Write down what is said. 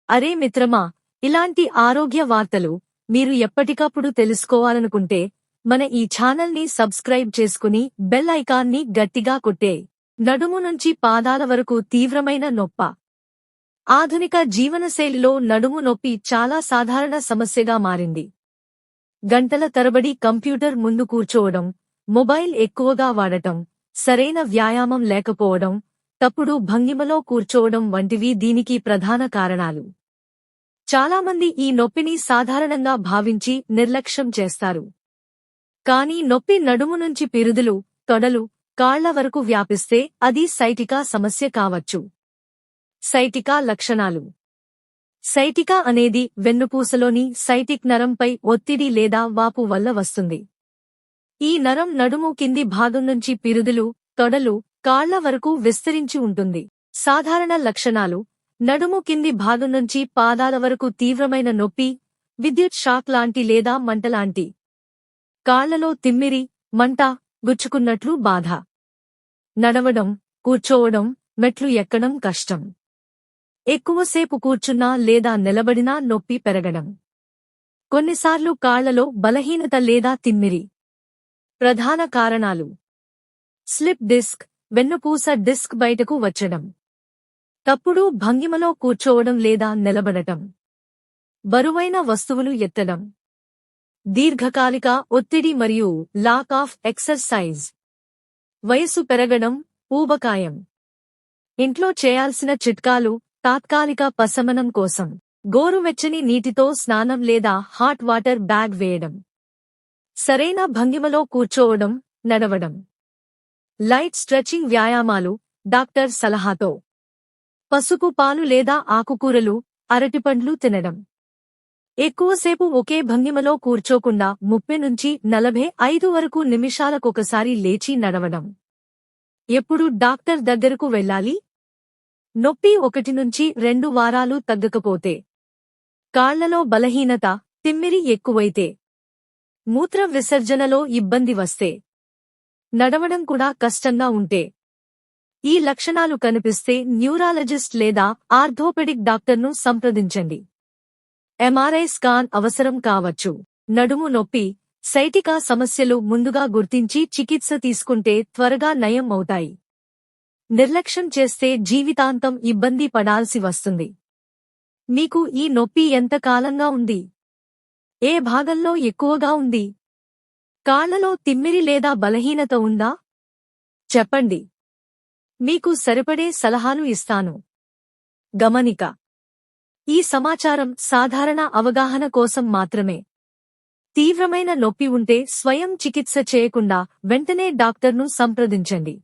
అరే మిత్రమా, ఇలాంటి ఆరోగ్య వార్తలు మీరు ఎప్పటికప్పుడు తెలుసుకోవాలనుకుంటే మన ఈ ఛానల్ని సబ్స్క్రైబ్ చేసుకుని బెల్ ఐకాన్ని గట్టిగా కొట్టే. నడుము నుంచి పాదాల వరకు తీవ్రమైన నొప్ప. ఆధునిక జీవనశైలిలో నడుము నొప్పి చాలా సాధారణ సమస్యగా మారింది. గంటల తరబడి కంప్యూటర్ ముందు కూర్చోవడం, మొబైల్ ఎక్కువగా వాడటం, సరైన వ్యాయామం లేకపోవడం, తప్పుడు భంగిమలో కూర్చోవడం వంటివి దీనికి ప్రధాన కారణాలు. చాలామంది ఈ నొప్పిని సాధారణంగా భావించి నిర్లక్ష్యం చేస్తారు. కానీ నొప్పి నడుము నుంచి పిరుదులు, తొడలు, కాళ్ల వరకు వ్యాపిస్తే అది సైటికా సమస్య కావచ్చు. సైటికా లక్షణాలు. సైటికా అనేది వెన్నుపూసలోని సైటిక్ నరంపై ఒత్తిడి లేదా వాపు వల్ల వస్తుంది. ఈ నరం నడుము కింది భాగం నుంచి పిరుదులు, తొడలు, కాళ్ల వరకు విస్తరించి ఉంటుంది. సాధారణ లక్షణాలు: నడుము కింది భాగం నుంచి పాదాల వరకు తీవ్రమైన నొప్పి, విద్యుత్ షాక్ లాంటి లేదా మంటలాంటి. కాళ్లలో తిమ్మిరి, మంట, గుచ్చుకున్నట్లు బాధ. నడవడం, కూర్చోవడం, మెట్లు ఎక్కడం కష్టం. ఎక్కువసేపు కూర్చున్నా లేదా నిలబడినా నొప్పి పెరగడం. కొన్నిసార్లు కాళ్లలో బలహీనత లేదా తిమ్మిరి. ప్రధాన కారణాలు: స్లిప్ డిస్క్, వెన్నుపూస డిస్క్ బయటకు వచ్చడం. తప్పుడు భంగిమలో కూర్చోవడం లేదా నిలబడటం. బరువైన వస్తువులు ఎత్తడం. దీర్ఘకాలిక ఒత్తిడి మరియు లాక్ ఆఫ్ ఎక్సర్సైజ్. వయసు పెరగడం, ఊబకాయం. ఇంట్లో చేయాల్సిన చిట్కాలు: తాత్కాలిక ఉపశమనం కోసం గోరువెచ్చని నీటితో స్నానం లేదా హాట్ వాటర్ బ్యాగ్ వేయడం. సరైన భంగిమలో కూర్చోవడం, నడవడం. లైట్ స్ట్రెచింగ్ వ్యాయామాలు, డాక్టర్ సలహాతో. పసుపు పాలు లేదా ఆకుకూరలు, అరటిపండ్లు తినడం. ఎక్కువసేపు ఒకే భంగిమలో కూర్చోకుండా 30 నుంచి 45 వరకు నిమిషాలకొకసారి లేచి నడవడం. ఎప్పుడు డాక్టర్ దగ్గరకు వెళ్ళాలి? నొప్పి 1 నుంచి 2 వారాలు తగ్గకపోతే. కాళ్లలో బలహీనత, తిమ్మిరి ఎక్కువైతే. మూత్ర విసర్జనలో ఇబ్బంది వస్తే. నడవడం కూడా కష్టంగా ఉంటే. ఈ లక్షణాలు కనిపిస్తే న్యూరాలజిస్ట్ లేదా ఆర్థోపెడిక్ డాక్టర్ను సంప్రదించండి. ఎంఆర్ఐ స్కాన్ అవసరం కావచ్చు. నడుము నొప్పి, సైటికా సమస్యలు ముందుగా గుర్తించి చికిత్స తీసుకుంటే త్వరగా నయం అవుతాయి. నిర్లక్ష్యం చేస్తే జీవితాంతం ఇబ్బంది పడాల్సి వస్తుంది. మీకు ఈ నొప్పి ఎంత కాలంగా ఉంది? ఏ భాగంలో ఎక్కువగా ఉంది? కాళ్లలో తిమ్మిరి లేదా బలహీనత ఉందా? చెప్పండి. మీకు సరిపడే సలహాలు ఇస్తాను. గమనిక: ఈ సమాచారం సాధారణ అవగాహన కోసం మాత్రమే. తీవ్రమైన నొప్పి ఉంటే స్వయం చికిత్స చేయకుండా వెంటనే డాక్టర్ను సంప్రదించండి.